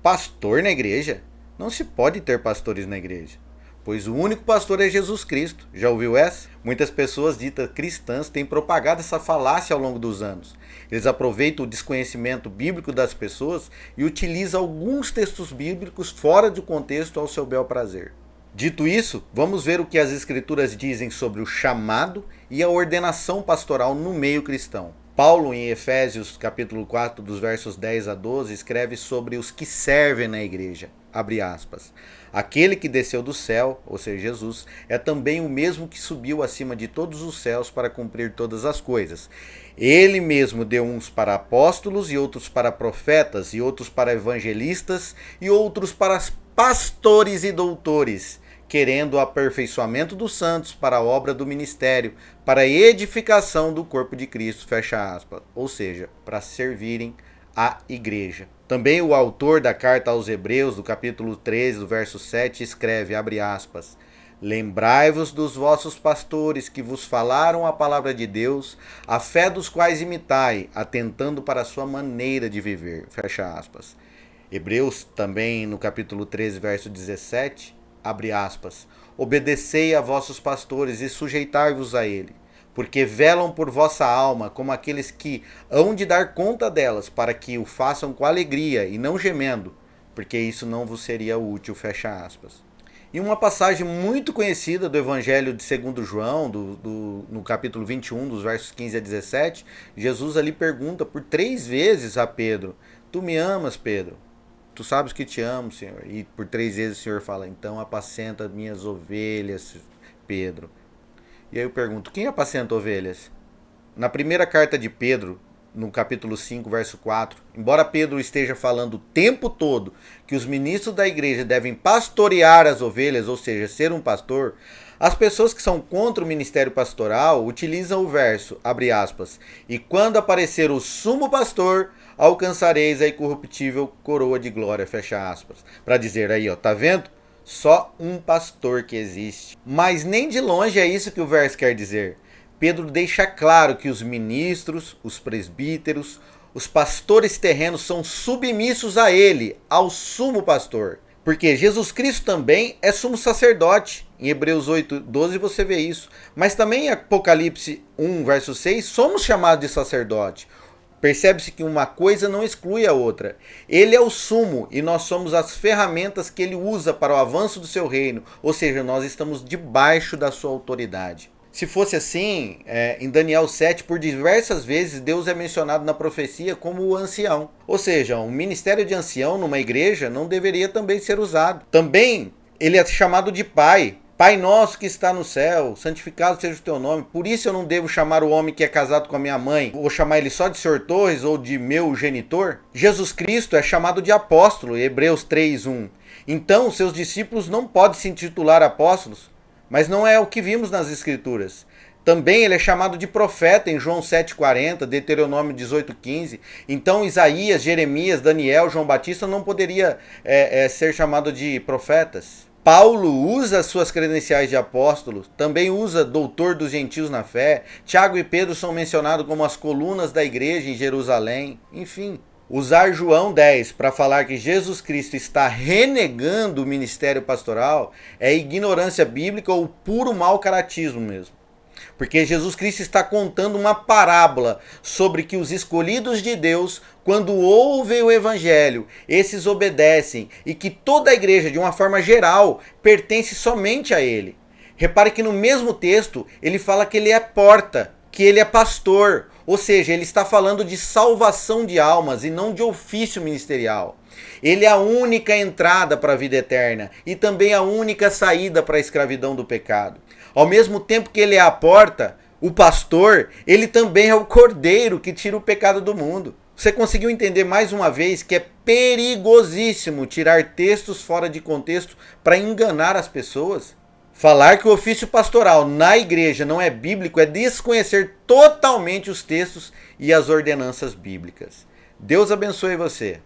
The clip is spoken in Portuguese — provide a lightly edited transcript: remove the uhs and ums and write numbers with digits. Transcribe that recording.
Pastor na igreja? Não se pode ter pastores na igreja, pois o único pastor é Jesus Cristo. Já ouviu essa? Muitas pessoas ditas cristãs têm propagado essa falácia ao longo dos anos. Eles aproveitam o desconhecimento bíblico das pessoas e utilizam alguns textos bíblicos fora do contexto ao seu bel prazer. Dito isso, vamos ver o que as Escrituras dizem sobre o chamado e a ordenação pastoral no meio cristão. Paulo, em Efésios capítulo 4, dos versos 10 a 12, escreve sobre os que servem na igreja. Abre aspas. Aquele que desceu do céu, ou seja, Jesus, é também o mesmo que subiu acima de todos os céus para cumprir todas as coisas. Ele mesmo deu uns para apóstolos, e outros para profetas, e outros para evangelistas, e outros para pastores e doutores, querendo o aperfeiçoamento dos santos para a obra do ministério, para a edificação do corpo de Cristo, fecha aspas, ou seja, para servirem a igreja. Também o autor da carta aos Hebreus, do capítulo 13, do verso 7, escreve, abre aspas, lembrai-vos dos vossos pastores que vos falaram a palavra de Deus, a fé dos quais imitai, atentando para a sua maneira de viver, fecha aspas. Hebreus também no capítulo 13, verso 17, abre aspas, obedecei a vossos pastores e sujeitai-vos a ele, porque velam por vossa alma como aqueles que hão de dar conta delas, para que o façam com alegria e não gemendo, porque isso não vos seria útil, fecha aspas. E uma passagem muito conhecida do Evangelho de 2 João, no capítulo 21, dos versos 15 a 17, Jesus ali pergunta por 3 vezes a Pedro, tu me amas, Pedro? Tu sabes que te amo, Senhor. E por 3 vezes o Senhor fala, então apacenta minhas ovelhas, Pedro. E aí eu pergunto, quem apacenta ovelhas? Na primeira carta de Pedro, no capítulo 5, verso 4, embora Pedro esteja falando o tempo todo que os ministros da igreja devem pastorear as ovelhas, ou seja, ser um pastor, as pessoas que são contra o ministério pastoral utilizam o verso, abre aspas, e quando aparecer o sumo pastor, alcançareis a incorruptível coroa de glória, fecha aspas. Para dizer aí, ó, tá vendo? Só um pastor que existe. Mas nem de longe é isso que o verso quer dizer. Pedro deixa claro que os ministros, os presbíteros, os pastores terrenos são submissos a ele, ao sumo pastor. Porque Jesus Cristo também é sumo sacerdote. Em Hebreus 8, 12 você vê isso. Mas também em Apocalipse 1, verso 6, somos chamados de sacerdote. Percebe-se que uma coisa não exclui a outra. Ele é o sumo e nós somos as ferramentas que ele usa para o avanço do seu reino. Ou seja, nós estamos debaixo da sua autoridade. Se fosse assim, em Daniel 7, por diversas vezes, Deus é mencionado na profecia como o ancião. Ou seja, um ministério de ancião numa igreja não deveria também ser usado. Também, ele é chamado de pai. Pai nosso que está no céu, santificado seja o teu nome. Por isso eu não devo chamar o homem que é casado com a minha mãe, ou chamar ele só de Senhor Torres ou de meu genitor. Jesus Cristo é chamado de apóstolo, Hebreus 3:1. Então, seus discípulos não podem se intitular apóstolos, mas não é o que vimos nas Escrituras. Também ele é chamado de profeta em João 7,40, Deuteronômio 18,15. Então Isaías, Jeremias, Daniel, João Batista não poderia ser chamado de profetas. Paulo usa suas credenciais de apóstolo, também usa doutor dos gentios na fé. Tiago e Pedro são mencionados como as colunas da igreja em Jerusalém. Enfim, usar João 10 para falar que Jesus Cristo está renegando o ministério pastoral é ignorância bíblica ou puro mau caratismo mesmo. Porque Jesus Cristo está contando uma parábola sobre que os escolhidos de Deus, quando ouvem o evangelho, esses obedecem e que toda a igreja, de uma forma geral, pertence somente a ele. Repare que no mesmo texto ele fala que ele é porta, que ele é pastor, ou seja, ele está falando de salvação de almas e não de ofício ministerial. Ele é a única entrada para a vida eterna e também a única saída para a escravidão do pecado. Ao mesmo tempo que ele é a porta, o pastor, ele também é o cordeiro que tira o pecado do mundo. Você conseguiu entender mais uma vez que é perigosíssimo tirar textos fora de contexto para enganar as pessoas? Falar que o ofício pastoral na igreja não é bíblico é desconhecer totalmente os textos e as ordenanças bíblicas. Deus abençoe você.